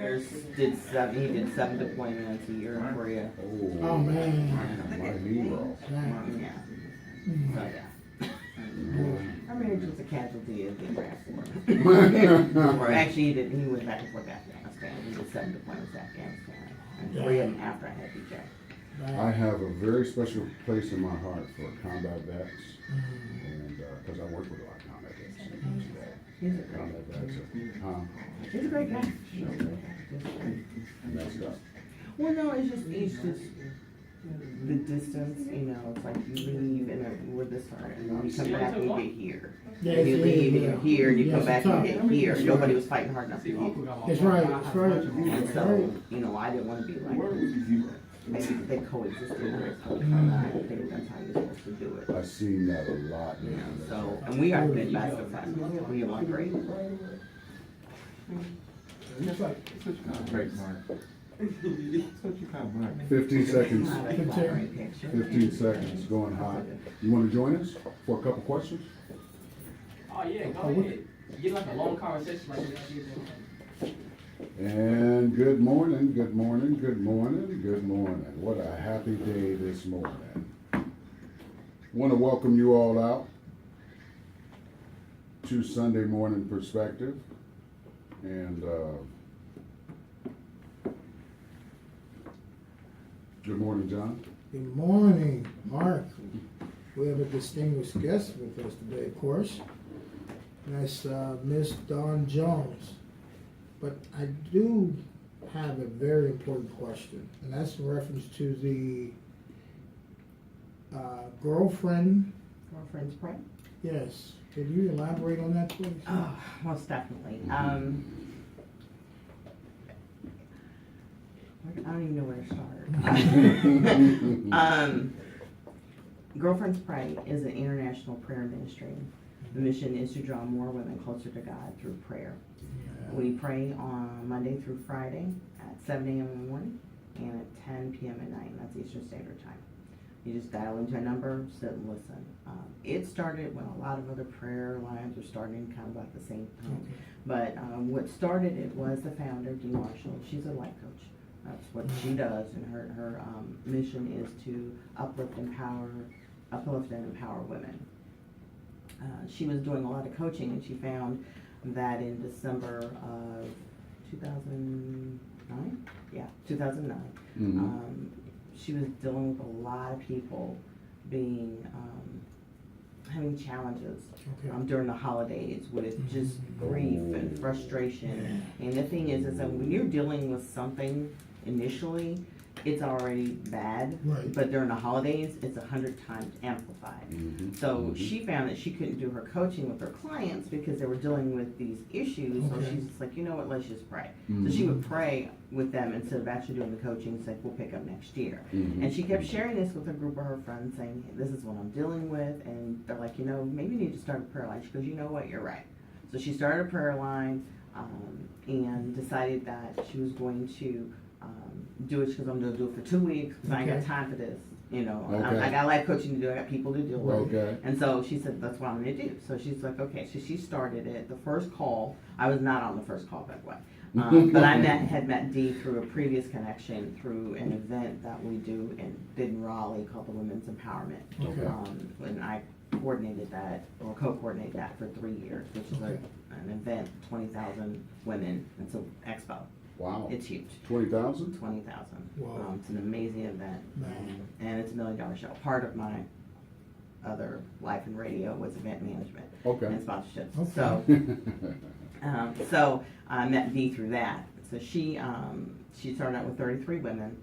He did 7 deployments a year in Korea. Oh man. My hero. Yeah. So yeah. Our marriage was a casualty of the Iraq War. Or actually, he went back and forth to Afghanistan. He did 7 deployments to Afghanistan, and 3 of them after I had BJ. I have a very special place in my heart for combat vets, and because I work with a lot of combat vets. He's a great Combat vets, He's a great guy. messed up. Well, no, it's just the distance. It's like you leave and we're this far, and then you come back and you get here. Yeah, And you leave and you're here, and you Yeah, come it's back tough. and you get here. That's Nobody right. was fighting hard enough to get. That's right. That's right. And That's so, right. I didn't want to be like, maybe they coexisted in this whole time. I don't think that's how you're supposed to do it. I've seen that a lot. So, and we are good best of friends. We are great. It's such a great mark. Such a kind mark. 15 seconds. Not a flattering picture. 15 seconds, going hot. You want to join us for a couple questions? Oh yeah, go ahead. Get like a long conversation like that. And good morning, good morning, good morning, good morning. What a happy day this morning. Want to welcome you all out to Sunday Morning Perspective. And good morning, John. Good morning, Mark. We have a distinguished guest with us today, of course. And that's Miss Dawn Jones. But I do have a very important question, and that's in reference to the girlfriend. Girlfriend's pray? Yes. Could you elaborate on that, please? Oh, most definitely. I don't even know where to start. Girlfriends Pray is an international prayer ministry. The mission is to draw more women closer to God through prayer. We pray on Monday through Friday at 7 a.m. in the morning and at 10 p.m. at night. That's Eastern Standard Time. You just dial into a number, sit and listen. It started when a lot of other prayer lines were starting kind of about the same time. Okay. But what started it was the founder, Dee Marshall. She's a life coach. That's what she does, and her mission is to uplift and empower women. She was doing a lot of coaching, and she found that in December of 2009, 2009, she was dealing with a lot of people being having challenges during the holidays with just grief and frustration. And the thing is that when you're dealing with something initially, it's already bad, Right. but during the holidays, it's 100 times amplified. So she found that she couldn't do her coaching with her clients because they were dealing with these issues. So she's just like, you know what, let's just pray. So she would pray with them instead of actually doing the coaching. It's like, we'll pick up next year. And she kept sharing this with a group of her friends, saying, hey, this is what I'm dealing with. And they're like, maybe you need to start a prayer line. She goes, you know what, you're right. So she started a prayer line and decided that she was going to do it because I'm going to do it for 2 weeks because I ain't got time for this. I got life coaching to do. I got people to deal with. And so she said, that's what I'm going to do. So she's like, okay. So she started it. The first call, I was not on the first call, by the way. But I had met Dee through a previous connection through an event that we did in Raleigh called the Women's Empowerment. And I coordinated that, or co-coordinated that for 3 years, which is an event, 20,000 women. It's an expo. Wow. It's huge. 20,000? 20,000. Wow. It's an amazing event. And it's $1 million show. Part of my other life in radio was event management and sponsorships. So I met Dee through that. So she started out with 33 women.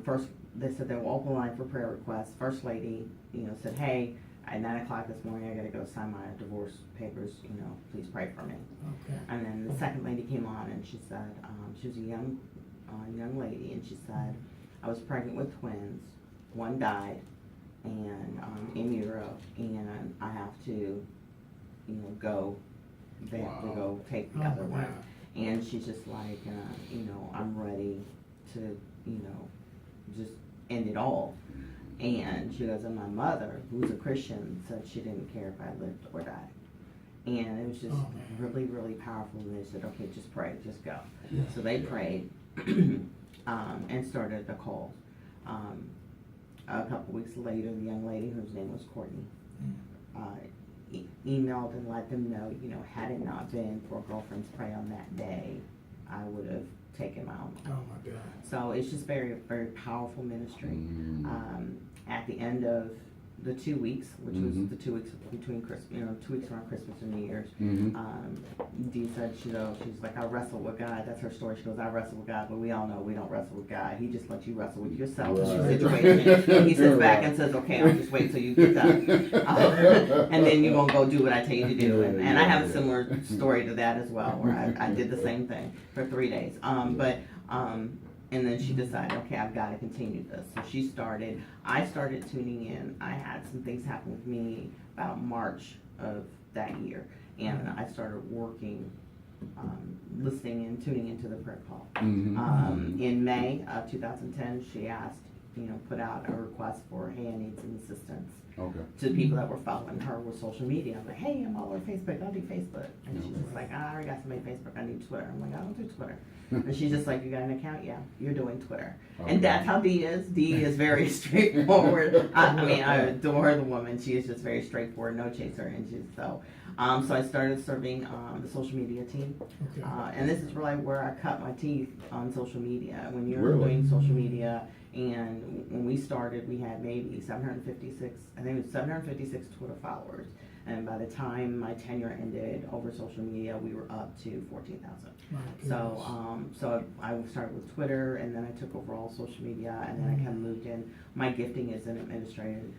First, they said they will open line for prayer requests. First lady, said, hey, at 9 o'clock this morning, I got to go sign my divorce papers. Please pray for me. And then the second lady came on, and she said, she was a young lady, and she said, I was pregnant with twins. One died, and in utero, and I have to, go. They have to go take the other one. And she's just like, I'm ready to, just end it all. And she goes, and my mother, who's a Christian, said she didn't care if I lived or died. And it was just Oh, man. really, really powerful. And they said, okay, just pray, just go. Yeah. So they prayed and started the call. A couple weeks later, the young lady, whose name was Courtney, emailed and let them know, had it not been for Girlfriends Pray on that day, I would have taken my own life. Oh, my God. So it's just very, very powerful ministry. Mm. At the end of the 2 weeks, which was Mhm. the 2 weeks between Christmas, 2 weeks around Christmas and New Year's, Mhm. Dee said, she's like, I wrestle with God. That's her story. She goes, I wrestle with God, but we all know we don't wrestle with God. He just lets you wrestle with yourself in your Right. situation. And he sits back Right. and says, okay, I'll just wait till you get done. And then you're going to go do what I tell you to do. And I have a similar story to that as well, where I did the same thing for 3 days. And then she decided, okay, I've got to continue this. So I started tuning in. I had some things happen with me about March of that year. And I started working, listening and tuning into the prayer call. Mhm. In May of 2010, she asked, put out a request for, hey, I need some assistance Okay. to people that were following her with social media. I'm like, hey, I'm all over Facebook. I'll do Facebook. And she's just like, I already got somebody Facebook. I need Twitter. I'm like, I don't do Twitter. And she's just like, you got an account? Yeah, you're doing Twitter. Okay. And that's how Dee is. Dee is very straightforward. I adore the woman. She is just very straightforward, no chaser. And she's so I started serving the social media team. Okay. And this is really where I cut my teeth on social media. When you're Really? doing social media, and when we started, we had maybe 756, I think it was 756 Twitter followers. And by the time my tenure ended over social media, we were up to 14,000. My So I started with Twitter, and then I took over all social media, and then I kind of moved in. My gifting is in administration,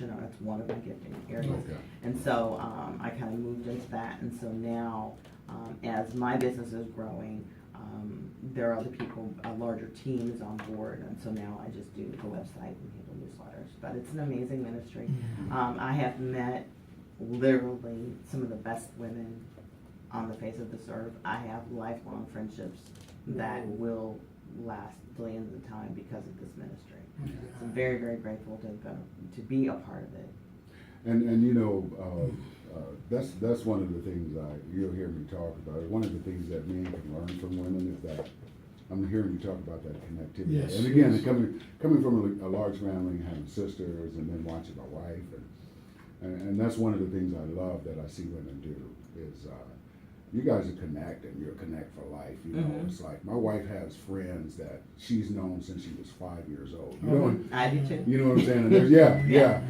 or that's one of my gifting areas. Okay. And so I kind of moved into that, and so now, as my business is growing, there are other people, a larger team is on board, and so now I just do the website and handle newsletters. But it's an amazing ministry. I have met literally some of the best women on the face of this earth. I have lifelong friendships that will last billions of time because of this ministry. So I'm very, very grateful to be a part of it. And that's one of the things you'll hear me talk about. One of the things that men can learn from women is that I'm hearing you talk about that connectivity. Yes, And again, yes. coming from a large family and having sisters, and then watching my wife, and that's one of the things I love that I see women do is you guys are connected. You're a connect for life. It's like my wife has friends that she's known since she was 5 years old. You know, I do too. you know what I'm saying? And there's, yeah.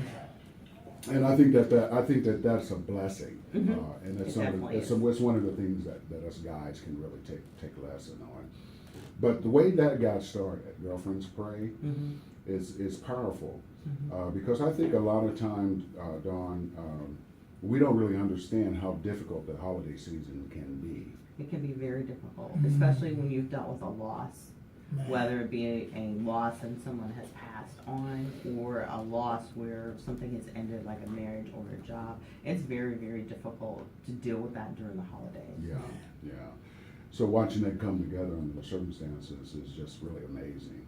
And I think that's a blessing, and that's it's one of the things that us guys can really take a lesson on. But the way that got started, Girlfriends Pray, is powerful because I think a lot of times, Dawn, we don't really understand how difficult the holiday season can be. It can be very difficult, especially when you've dealt with a loss, whether it be a loss and someone has passed on, or a loss where something has ended, like a marriage or a job. It's very, very difficult to deal with that during the holidays. Yeah. So watching that come together under the circumstances is just really amazing.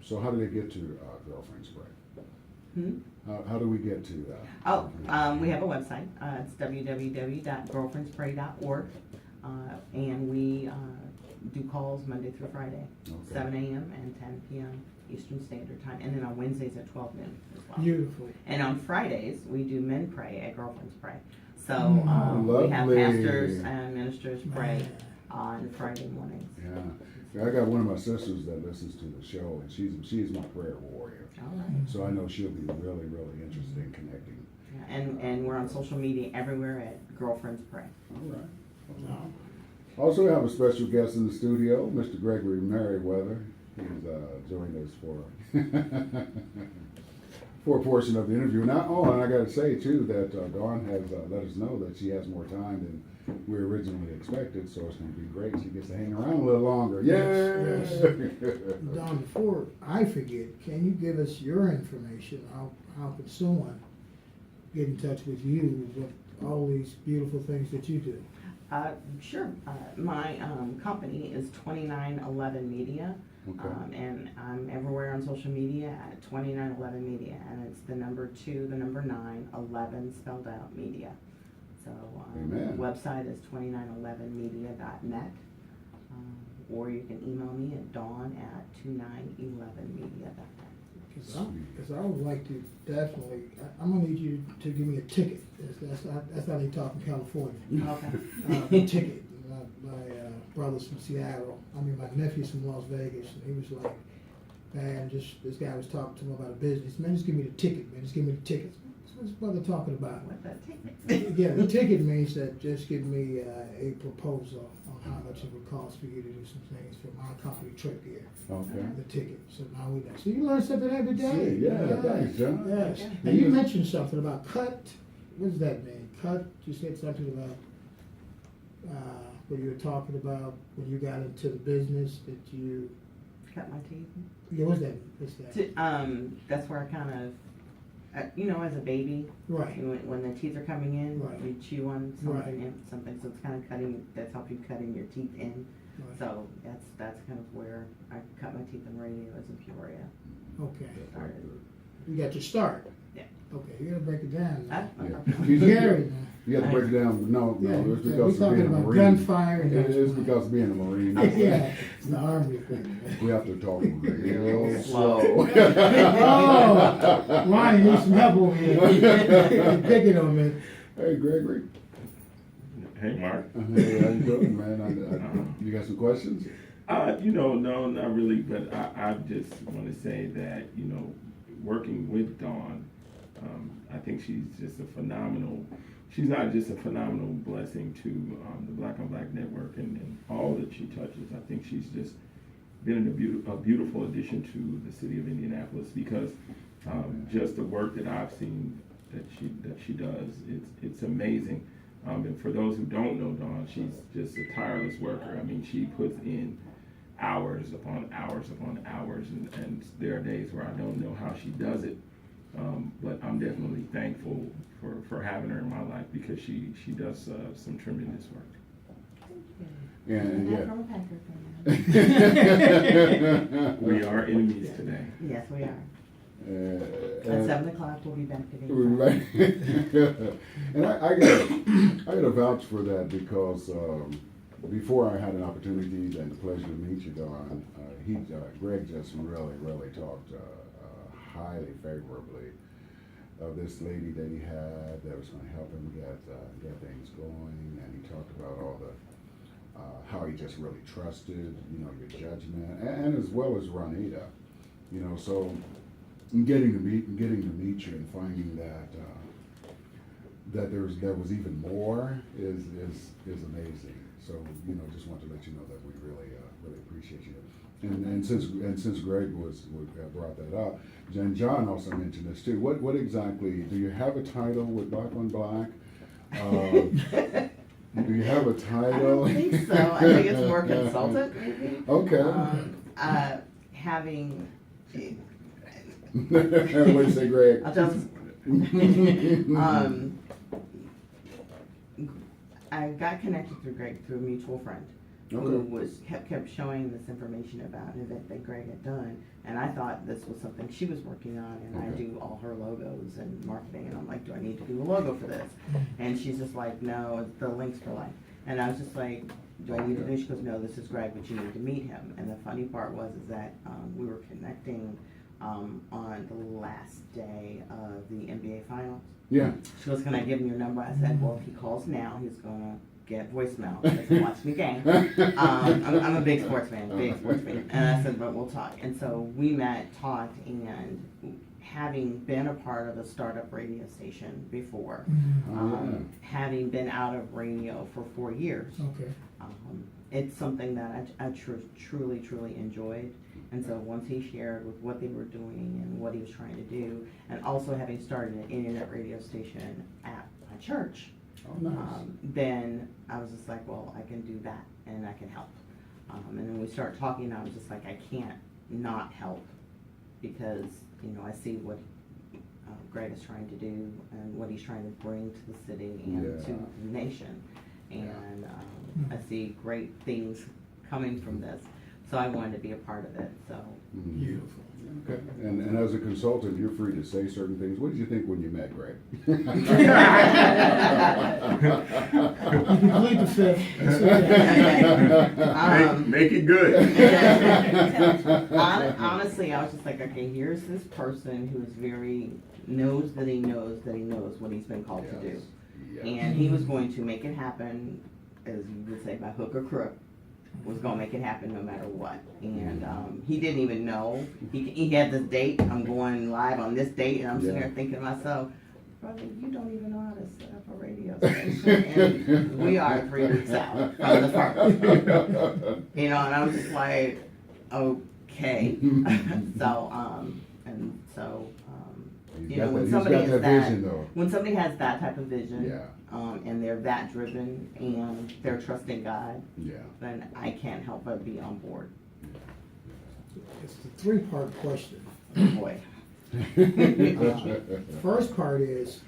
So how do they get to Girlfriends Pray? How do we get to that? We have a website. It's www.girlfriendspray.org. And we do calls Monday through Friday, Okay. 7 a.m. and 10 p.m. Eastern Standard Time. And then on Wednesdays at 12 noon as well. Beautiful. And on Fridays, we do Men Pray at Girlfriends Pray. So we have Lovely. pastors and ministers pray on Friday mornings. Yeah, I got one of my sisters that listens to the show, and she's my prayer warrior. All right. So I know she'll be really, really interested in connecting. Yeah, and we're on social media everywhere at Girlfriends Pray. All right. Also, we have a special guest in the studio, Mr. Gregory Merriweather. He's joined us for a portion of the interview. And I got to say too that Dawn has let us know that she has more time than we originally expected, so it's going to be great. She gets to hang around a little longer. Yay! Yes. Don, before I forget, can you give us your information? How could someone get in touch with you with all these beautiful things that you do? Sure. My company is 2911 Media. Okay. And I'm everywhere on social media at 2911 Media, and it's the number 2, the number 9, 11 spelled out Media. So, Amen. website is 2911media.net. Or you can email me at dawn@2911media.net. Because I would like to definitely, I'm gonna need you to give me a ticket. That's how they talk in California. Okay. A ticket. My brother's from Seattle. I mean, my nephew's from Las Vegas, and he was like, man, this guy was talking to him about a business. Man, just give me the ticket, man. Just give me the tickets. What's this brother talking about? What's that ticket? Yeah, the ticket means that just give me a proposal on how much it would cost for you to do some things for my company, TripGear. Okay. The ticket. So now we know. So you learn something every day. See, yeah, thanks, John. Yes. Yeah. And you mentioned something about cut. What does that mean? Cut. You said something about what you were talking about when you got into the business that you. Cut my teeth. Yeah, what's that? What's that? That's where I kind of, as a baby, Right. when the teeth are coming in, Right. you chew on something, Right. something, so it's kind of cutting, that's helping cutting your teeth in. Right. So that's kind of where I cut my teeth in radio as in Peoria. Okay. Started. You got your start. Yeah. Okay, you gotta break it down. Now. Yeah. Scary, man. You have to break it down. No, Yeah, it's we're because of talking being a about Marine. gunfire and It is gunfire. because of being a Marine. Yeah, it's the Army thing. We have to talk real Slow. slow. Oh, Ronnie needs some help over here. He's picking on me. Hey, Gregory. Hey, Mark. Hey, how you doing, man? You got some questions? No, not really, but I just want to say that, working with Dawn, I think she's not just a phenomenal blessing to the Black on Black Network and all that she touches. I think she's just been a beautiful addition to the city of Indianapolis because just the work that I've seen that she does, it's amazing. And for those who don't know Dawn, she's just a tireless worker. I mean, she puts in hours upon hours upon hours, and there are days where I don't know how she does it. But I'm definitely thankful for having her in my life because she does some tremendous work. And I'm yeah. from a Packer fan. We are enemies today. Yes, we are. At And- 7 o'clock, we'll be back again. Right. And I gotta vouch for that because before I had an opportunity and the pleasure to meet you, Dawn, Greg just really talked highly favorably of this lady that he had that was going to help him get things going, and he talked about all the how he just really trusted your judgment, and as well as Ronita, so getting to meet you and finding that there was even more is amazing. So just want to let you know that we really appreciate you. And since Greg brought that up, and John also mentioned this too. What exactly do you have a title with Black on Black? Do you have a title? I don't think so. I think it's more consultant, maybe. Okay. Having. What do you say, Greg? I'll just. I got connected through Greg through a mutual friend who kept showing this information about an event that Greg had done, and I thought this was something she was working on, and I do all her logos and marketing, and I'm like, do I need to do a logo for this? And she's just like, no, the link's for life. And I was just like, do I need to do? She goes, no, this is Greg, but you need to meet him. And the funny part was that we were connecting on the last day of the NBA Finals. Yeah. She goes, can I give him your number? I said, well, if he calls now, he's going to get voicemail because he watched the game. I'm a big sports fan. And I said, but we'll talk. And so we met, talked, and having been a part of a startup radio station before, having been out of radio for 4 years, it's something that I truly enjoyed. And so once he shared with what they were doing and what he was trying to do, and also having started an internet radio station at my church, then I was just like, well, I can do that and I can help. And then we started talking, and I was just like, I can't not help because, I see what Greg is trying to do and what he's trying to bring to the city and to the nation. And I see great things coming from this. So I wanted to be a part of it, so. Beautiful. Okay. And as a consultant, you're free to say certain things. What did you think when you met Greg? You can plead the fifth. It's okay. Make it good. Honestly, I was just like, okay, here's this person who is knows that he knows what he's been called to do. Yes. And he was going to make it happen, as you would say, by hook or crook. Was gonna make it happen no matter what. And he didn't even know. He had this date, I'm going live on this date, and I'm sitting there thinking to myself, brother, you don't even know how to set up a radio station. And we are 3 weeks out from the first. You know, and I was just like, okay. You know, when somebody has vision, though. when somebody has that type of vision, Yeah. and they're that driven and they're trusting God, Yeah. then I can't help but be on board. It's the three-part question. Oh boy. First part is,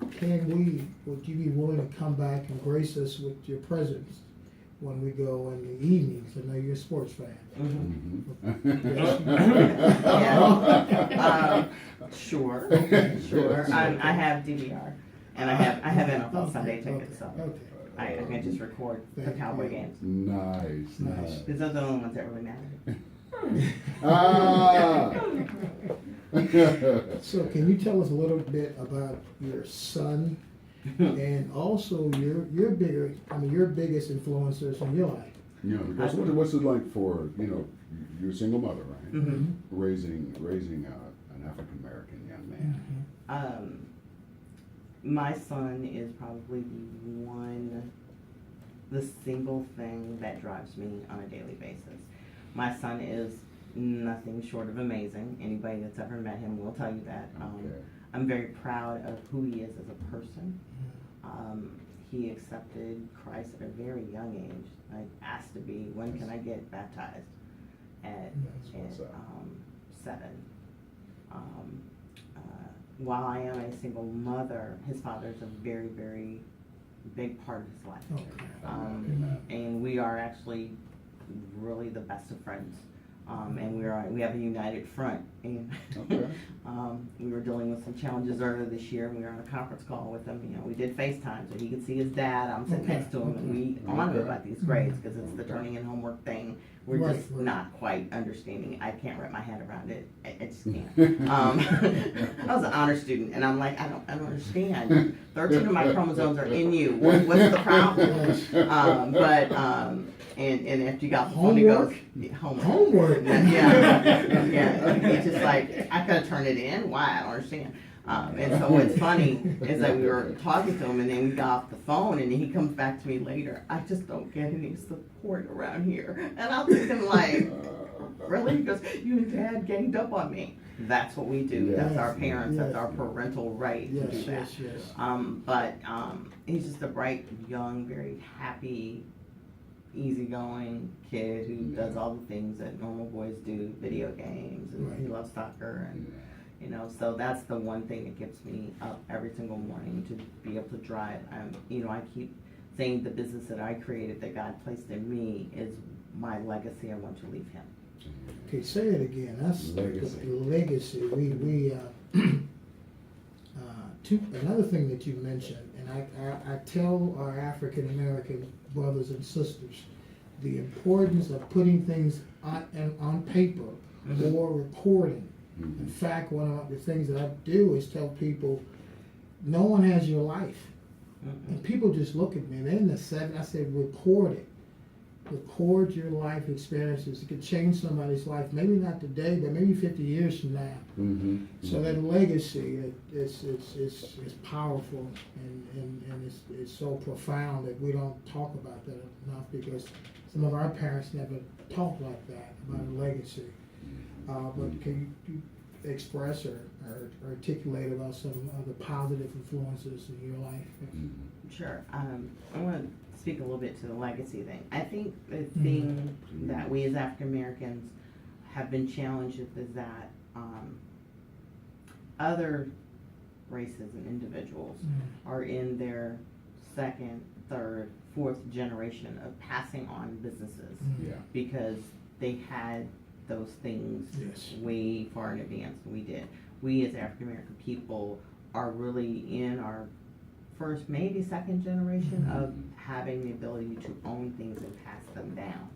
would you be willing to come back and grace us with your presence when we go in the evenings? I know you're a sports fan. Yeah. Sure. I have DVR, and I have NFL Sunday tickets, so I can just record the Cowboy games. Nice. Because those are the only ones that really matter. So can you tell us a little bit about your son and also your biggest influencers in your life? Yeah, because what's it like for, you're a single mother, right? Mm-hmm. Raising an African American young man. My son is probably the single thing that drives me on a daily basis. My son is nothing short of amazing. Anybody that's ever met him will tell you that. Okay. I'm very proud of who he is as a person. He accepted Christ at a very young age. I asked to be, when can I get baptized? At 7. While I am a single mother, his father is a very, very big part of his life. Okay. And we are actually really the best of friends. And we have a united front. And we were dealing with some challenges earlier this year, and we were on a conference call with him. We did FaceTime so he could see his dad. I'm sitting next to him, and we honor about these grades because it's the turning in homework thing. We're just not quite understanding. I can't wrap my head around it. I just can't. I was an honor student, and I'm like, I don't understand. 13 of my chromosomes are in you. What's the problem? And if you got the phone, he goes, Homework. Yeah. He's just like, I could turn it in. Why? I don't understand. And so what's funny is that we were talking to him, and then we got off the phone, and he comes back to me later. I just don't get any support around here. And I'm thinking like, really? He goes, you and Dad ganged up on me. That's what we do. Yes. That's our parents. That's our parental right to do that. Yes. But he's just a bright, young, very happy, easygoing kid who does all the things that normal boys do, video games, and he loves soccer, and so that's the one thing that gets me up every single morning, to be able to drive. I keep saying the business that I created, that God placed in me, is my legacy. I want to leave him. Okay, say it again. That's Legacy. the legacy. Another thing that you mentioned, and I tell our African American brothers and sisters the importance of putting things on paper or recording. In fact, one of the things that I do is tell people, no one has your life. And people just look at me, and they're in the 70s. I said, record it. Record your life experiences. It could change somebody's life, maybe not today, but maybe 50 years from now. So that legacy is powerful, and it's so profound that we don't talk about that enough, because some of our parents never talked like that about a legacy. But can you express or articulate about some of the positive influences in your life? Sure. I want to speak a little bit to the legacy thing. I think the thing that we as African Americans have been challenged with is that other races and individuals are in their second, third, fourth generation of passing on businesses because they had those things Yes. way far in advance than we did. We as African American people are really in our first, maybe second generation of having the ability to own things and pass them down.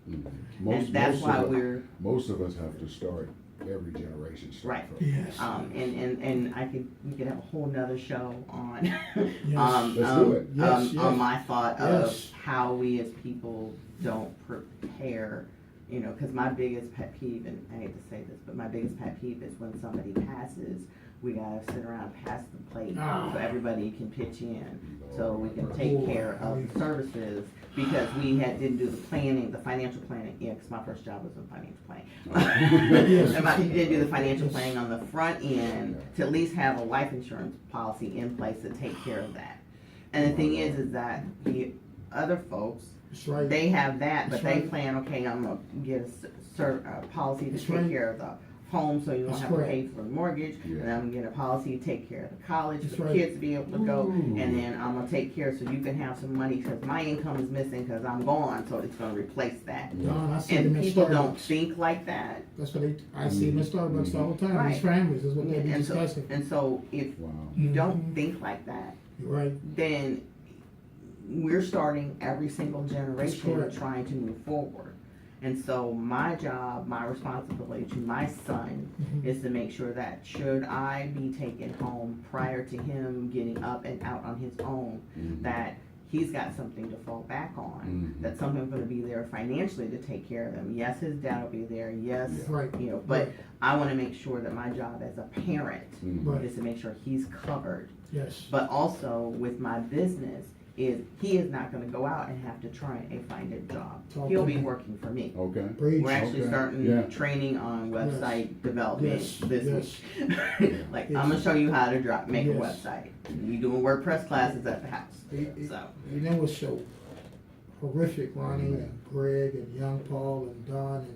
And that's why most of us have to start every generation start Right. from. Yes. And we could have a whole nother show on Yes. Let's do it. Yes, yes. on my thought Yes. of how we as people don't prepare, you know, because my biggest pet peeve, and I hate to say this, but my biggest pet peeve is when somebody passes, we gotta sit around and pass the plate so everybody can pitch in, so we can take care of the services, because we didn't do the planning, the financial planning, yeah, because my first job was in financial planning. And didn't do the financial planning on the front end to at least have a life insurance policy in place to take care of that. And the thing is that the other folks, That's right. they have that, but That's they right. plan, okay, I'm gonna get a policy to That's take right. care of the home so you don't That's have to correct. pay for the mortgage, Yeah. and I'm gonna get a policy to take care of the college That's for the right. kids to be able to go, Ooh. and then I'm gonna take care so you can have some money, cause my income is missing, cause I'm gone, so it's gonna replace that. Don, I see them And at people don't Starbucks. think like that. That's what I see them at Starbucks all the time. Right. These families, is what they be And so, discussing. and so if Wow. you don't Mhm. think like that, You're right. then we're starting every single generation correct. trying to move forward. And so my job, my responsibility to my son Mhm. is to make sure that should I be taken home prior to him getting up and out on his own, Mhm. that he's got something to fall back on, Mhm. that something's gonna be there financially to take care of him. Yes, his dad will be there, yes, Right. you know, but Right. I wanna make sure that my job as a parent Mhm. Right. is to make sure he's covered. Yes. But also with my business is he is not gonna go out and have to try and find a job. Talk He'll to be me. working for me. Okay. Preach. We're actually Okay. starting Yeah. training on website development Yes. this Yes. week. Like, I'm gonna show you how to make a Yes. website. We doing WordPress classes at the house, It- so. You know what's so horrific, Ronnie and Greg and Young Paul and Don and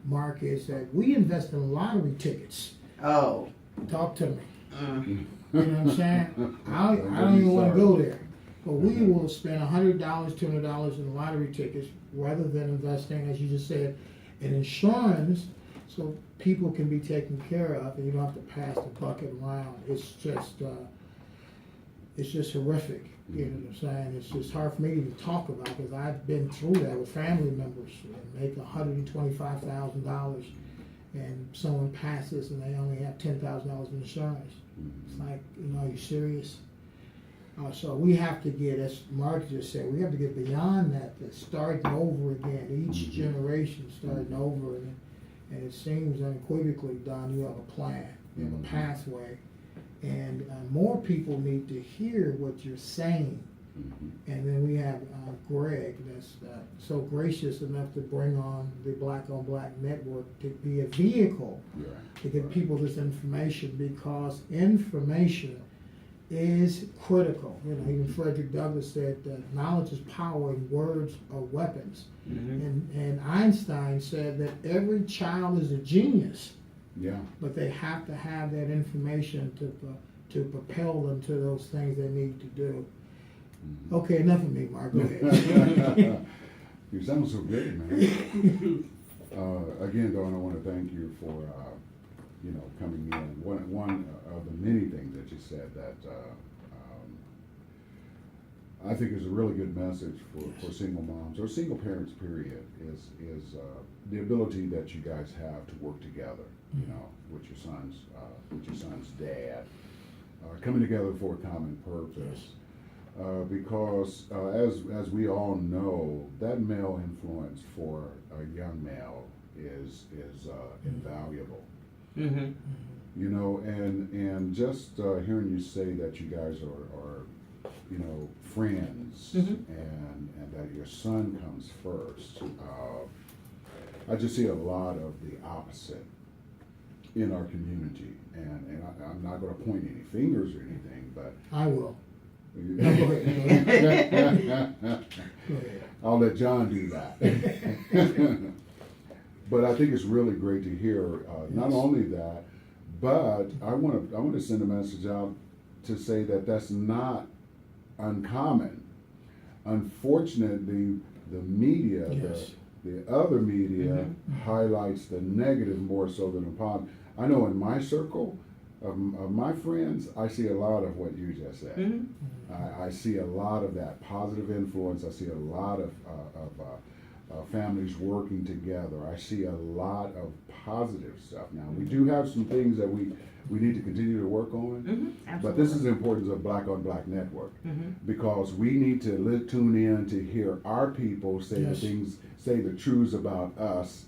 Mark, is that we invest in lottery tickets. Oh, Talk to me. mm, You know what I'm saying? I don't even wanna go there. But we will spend $100, $200 in lottery tickets rather than investing, as you just said, in insurance so people can be taken care of and you don't have to pass the bucket around. It's just horrific. You know what I'm saying? It's just hard for me to even talk about because I've been through that with family members that make $125,000 and someone passes and they only have $10,000 in insurance. It's like, are you serious? So we have to get, as Mark just said, we have to get beyond that, to starting over again, each generation starting over. And it seems unequivocally, Don, you have a plan, you have a pathway. And more people need to hear what you're saying. And then we have Greg that's so gracious enough to bring on the Black on Black Network to be a vehicle to get people this information, because information is critical. Even Frederick Douglass said that knowledge is power and words are weapons. And Einstein said that every child is a genius, but they have to have that information to propel them to those things they need to do. Okay, enough of me, Mark. Go ahead. You sound so good, man. Again, Dawn, I want to thank you for coming in. One of the many things that you said that I think is a really good message for single moms or single parents, period, is the ability that you guys have to work together, with your son's dad, coming together for a common purpose. Because as we all know, that male influence for a young male is invaluable. And just hearing you say that you guys are friends, and that your son comes first, I just see a lot of the opposite in our community. And I'm not going to point any fingers or anything, but I will. Go ahead. I'll let John do that. But I think it's really great to hear not only that, but I want to send a message out to say that that's not uncommon. Unfortunately, the media, Yes. The other media highlights the negative more so than the positive. I know in my circle of my friends, I see a lot of what you just said. Mm-hmm. I see a lot of that positive influence. I see a lot of families working together. I see a lot of positive stuff. Now, we do have some things that we need to continue to work on, but this is the importance of Black on Black Network, because we need to tune in to hear our people say the things, say the truths about us,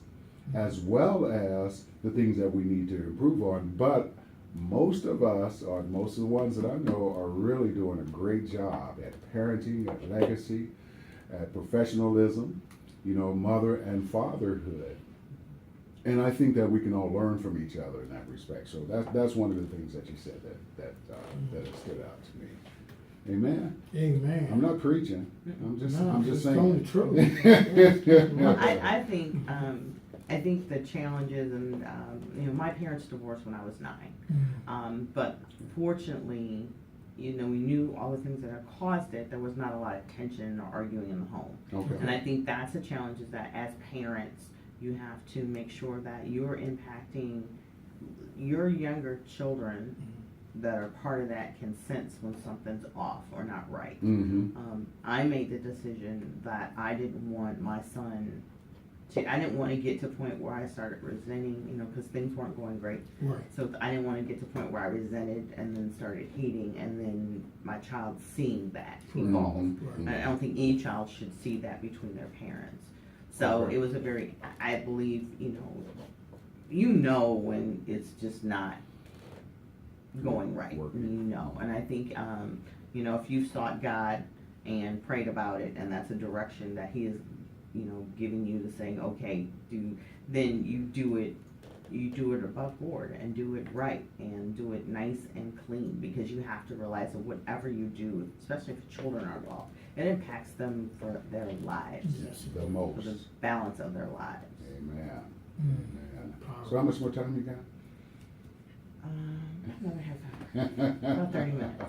as well as the things that we need to improve on. But most of us, or most of the ones that I know, are really doing a great job at parenting, at legacy, at professionalism, you know, mother and fatherhood. And I think that we can all learn from each other in that respect. So that's one of the things that you said that has stood out to me. Amen. Amen. I'm not preaching. I'm just saying. Telling the truth. Well, I think the challenges, and you know, my parents divorced when I was 9, but fortunately, you know, we knew all the things that had caused it. There was not a lot of tension or arguing in the home. Okay. And I think that's a challenge, is that as parents, you have to make sure that you're impacting your younger children that are part of that can sense when something's off or not right. I made the decision that I didn't want my son I didn't want to get to a point where I started resenting, you know, because things weren't going great. Right. So I didn't want to get to the point where I resented and then started hating, and then my child seeing that evolve. And I don't think any child should see that between their parents. So it was a very, I believe, you know when it's just not going right, you know. And I think, you know, if you sought God and prayed about it, and that's a direction that He is, you know, giving you to saying, okay, then you do it above board and do it right and do it nice and clean, because you have to realize that whatever you do, especially if children are involved, it impacts them for their lives. Yes. The most. For the balance of their lives. Amen. Amen. So how much more time you got? Another half hour. About 30 minutes.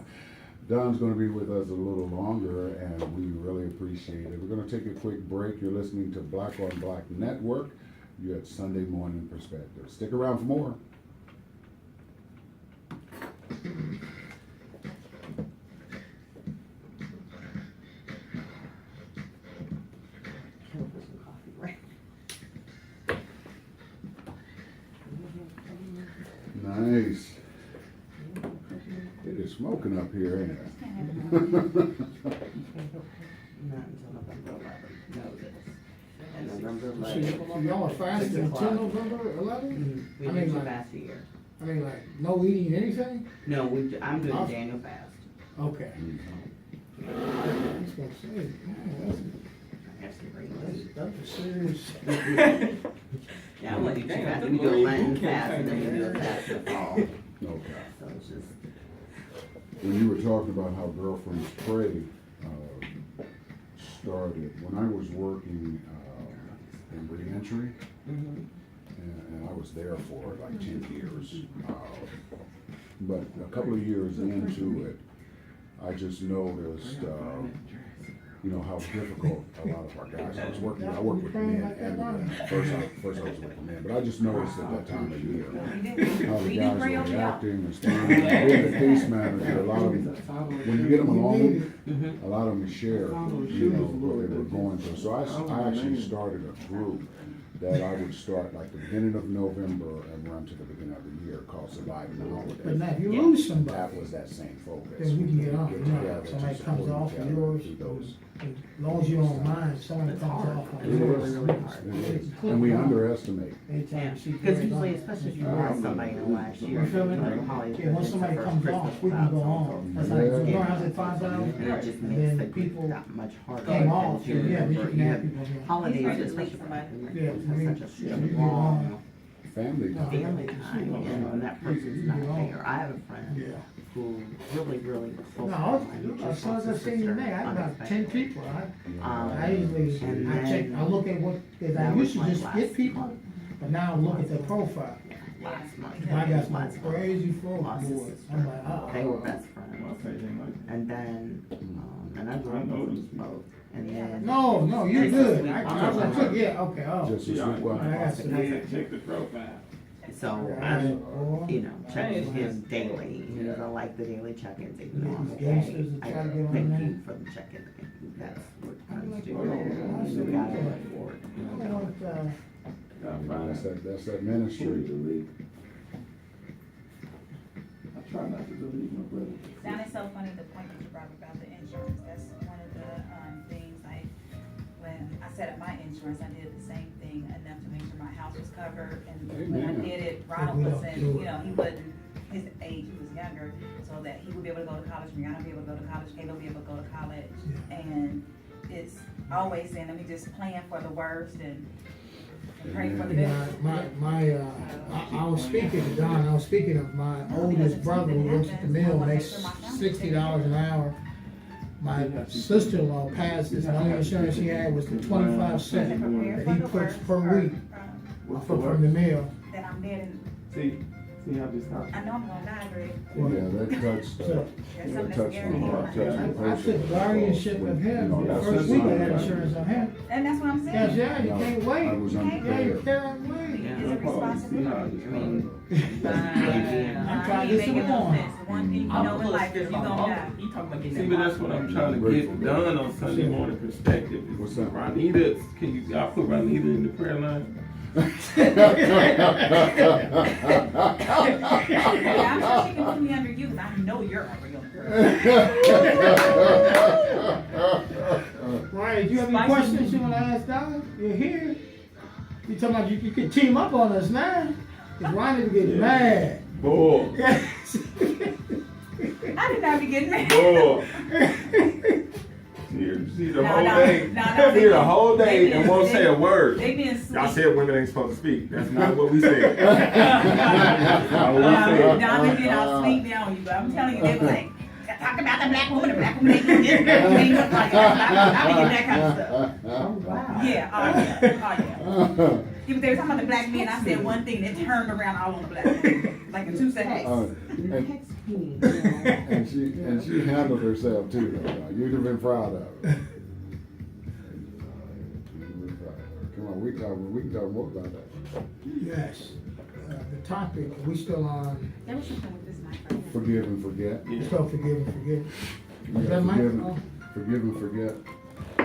Don's going to be with us a little longer, and we really appreciate it. We're going to take a quick break. You're listening to Black on Black Network. You're at Sunday Morning Perspective. Stick around for more. Nice. It is smoking up here, ain't it? Not until November 11th. No, this. And November 11th. So y'all are fasting 6 until o'clock. November 11th? We I do mean, two like- fasts a year. I mean, like, no eating anything? No, I'm doing a Daniel fast. Okay. I was gonna say, man, I have some great that's a serious. Yeah, I'm gonna do two fasts. We do a Lenten fast, and then we do a fast in the fall. Okay. So it's just, When you were talking about how Girlfriends Pray started, when I was working in reentry, and I was there for like 10 years, but a couple of years into it, I just noticed, you know, how difficult a lot of our guys. I worked with the men and the women. First I was with the men, but I just noticed at that time of year how the guys were reacting, responding. Being a case manager, a lot of them, when you get them alone, a lot of them share, you know, what they were going through. So I actually started a group that I would start like the beginning of November and run to the beginning of the year, called Surviving the Holidays. But now, if you lose That somebody, was that same focus. then we can get on, Get you know, together somebody to comes support off each of other yours, through those. as long as you don't mind, somebody comes off of It's yours. really hard. It is. And we underestimate. Anytime yeah, you see. because Greg usually, on, especially if you you lost somebody in the last year, You feel me? like the holidays, Yeah, once it's the somebody first comes Christmas off, we can go without on. something. That's like, Yeah. you know, I said 5,000. And it just And makes then the people group that much harder. came off, because you yeah, but you remember can have people here. holidays, He's especially like for somebody. Yeah, I mean, such a yeah, you long Family time. family time, and when that person's not there. I have a friend Yeah. who really close. No, friend, as just soon as I lost his seen your sister name, I had about 10 unexpectedly. people. Yeah. I usually, And I check, then I look at what, cause I that was used to like just last get people, month. but now I look at their profile. Last month. I got some Last month. crazy folk Lost his boys. sister. I'm like, They were oh. best friends. And then, and I grew up with them both. and then. No, you're good. Yeah, okay, oh. Just as Yeah, well. check the profile. So I'm, checking him daily, I like the daily check-ins, even though I'm okay. I thank you for the check-in, that's what I was doing. We gotta look forward. That's that ministry. I try not to delete my brother. Sounded so funny, the point that you brought about the insurance, that's one of the, things, like, when I set up my insurance, I did the same thing enough to make sure my house was covered, and when I Amen. did it, Ronald wasn't, he wasn't, his age, he was younger, so that he would be able to go to college, Rihanna would be able to go to college, Kayla would be able to go to college, and it's always saying, let me just plan for the worst and pray for the best. I was speaking to Don, I was speaking of my oldest brother who works at the mill, makes $60 an hour. My sister-in-law passed, the only insurance she had was the 25 cents that he puts per week from the mill. That I'm dead and, See how this happens? I know I'm gonna die, Greg. Yeah, that touched, that touched my heart, touched me I took guardianship of him, the first week I had insurance on him. And that's what I'm saying. Yeah, you can't wait. I was Yeah, you unprepared. can't wait. It's a responsibility. I'm trying to Make get it some no sense. One thing you know in life is you gonna die. He talking about getting See, that but that's what I'm trying to get done on Sunday morning perspective. What's that? Ronita, y'all put Ronita in the prayer line? Yeah, I'm sure she can put me under you, because I know you're a real girl. Ryan, do you have any questions you wanna ask Don? You're here. You talking about you can team up on us now? Cause Ryan would get mad. Boy, I did not be getting mad. boy. See the whole day, see the whole day and won't say a word. They being sweet. Y'all said women ain't supposed to speak. That's not what we said. That's not what we said. Don being all sweet down you, but I'm telling you, they were like, talk about the black woman ain't doing this, black woman ain't doing like I be getting that kind of stuff. Oh, wow. Yeah, oh yeah. Even they were talking about the black men, I said one thing, it turned around all on the black men, like in 2 seconds. Text me, and she handled herself too, though. You'd have been proud of her. Come on, we can talk more about that. Yes. The topic, we still on, There was something with this mic right here. Forgive and forget. we still forgive and forget. Yeah, Is that mic? Oh. forgive and forget.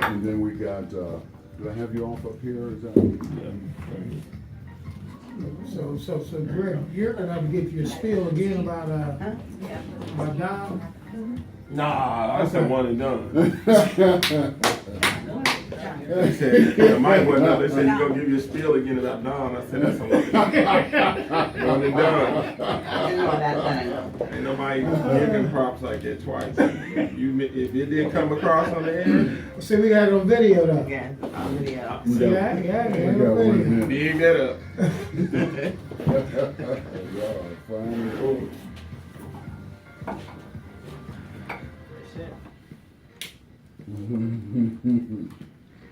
And then we got, do I have you off up here? Is that? So Greg, you're gonna give your spiel again about Don? Nah, I said one and done. They said, the mic wasn't up. They said, you gonna give you a spiel again about Don. I said, that's a one and done. Ain't nobody giving props like that twice. If it didn't come across on the air, See, we got it on video though. Again, on video. Yeah, We on got 1 video. minute. dig that up. Yeah, fine.